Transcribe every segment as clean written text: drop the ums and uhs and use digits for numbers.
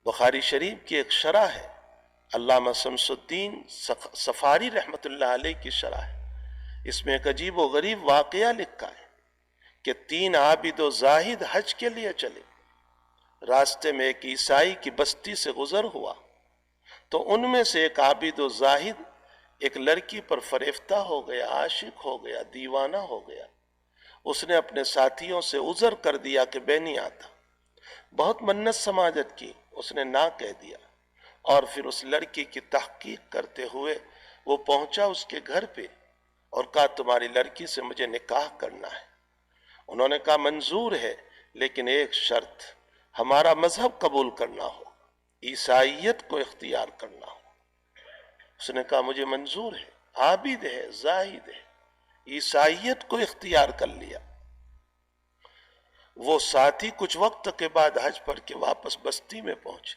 بخاری شریف کی ایک شرح ہے، علامہ شمس الدین صفاری رحمۃ اللہ علیہ کی شرح ہے۔ اس میں ایک عجیب و غریب واقعہ لکھا ہے کہ 3 عابد و زاہد حج کے لیے چلے، راستے میں ایک عیسائی کی بستی سے گزر ہوا تو ان میں سے ایک عابد و زاہد ایک لڑکی پر فریفتہ ہو گیا، عاشق ہو گیا، دیوانہ ہو گیا۔ اس نے اپنے ساتھیوں سے عذر کر دیا کہ میں نہیں آتا، بہت منت سماجت کی، اس نے نہ کہہ دیا، اور پھر اس لڑکی کی تحقیق کرتے ہوئے وہ پہنچا اس کے گھر پہ اور کہا تمہاری لڑکی سے مجھے نکاح کرنا ہے۔ انہوں نے کہا منظور ہے، لیکن ایک شرط، ہمارا مذہب قبول کرنا ہو، عیسائیت کو اختیار کرنا ہو۔ اس نے کہا مجھے منظور ہے، عابد ہے، زاہد ہے، عیسائیت کو اختیار کر لیا۔ وہ ساتھی کچھ وقت کے بعد حج پر کے واپس بستی میں پہنچے،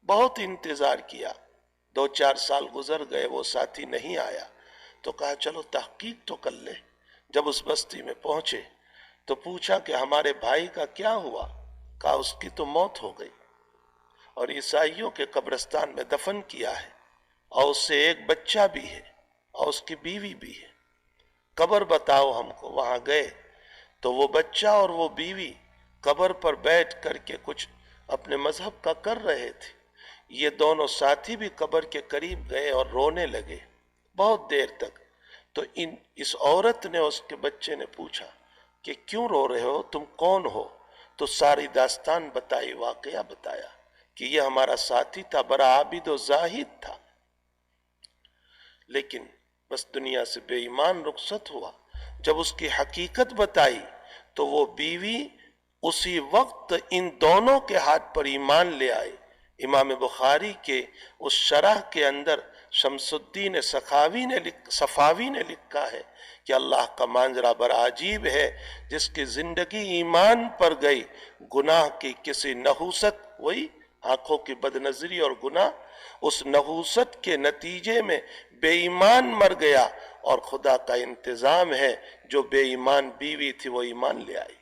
بہت انتظار کیا، 2-4 سال گزر گئے، وہ ساتھی نہیں آیا تو کہا چلو تحقیق تو کر لے۔ جب اس بستی میں پہنچے تو پوچھا کہ ہمارے بھائی کا کیا ہوا؟ کہا اس کی تو موت ہو گئی اور عیسائیوں کے قبرستان میں دفن کیا ہے، اور اس سے ایک بچہ بھی ہے اور اس کی بیوی بھی ہے، قبر بتاؤ ہم کو۔ وہاں گئے تو وہ بچہ اور وہ بیوی قبر پر بیٹھ کر کے کچھ اپنے مذہب کا کر رہے تھے۔ یہ دونوں ساتھی بھی قبر کے قریب گئے اور رونے لگے بہت دیر تک۔ تو اس عورت نے، اس کے بچے نے پوچھا کہ کیوں رو رہے ہو، تم کون ہو؟ تو ساری داستان بتائی، واقعہ بتایا کہ یہ ہمارا ساتھی تھا، بڑا عابد و زاہد تھا، لیکن بس دنیا سے بے ایمان رخصت ہوا۔ جب اس کی حقیقت بتائی تو وہ بیوی اسی وقت ان دونوں کے ہاتھ پر ایمان لے آئے۔ امام بخاری کے اس شرح کے اندر شمس الدین صفاوی نے لکھا ہے کہ اللہ کا مانظرہ بڑا عجیب ہے، جس کی زندگی ایمان پر گئی، گناہ کی کسی نحوست، وہی آنکھوں کی بدنظری اور گناہ، اس نحوست کے نتیجے میں بے ایمان مر گیا، اور خدا کا انتظام ہے جو بے ایمان بیوی تھی وہ ایمان لے آئی۔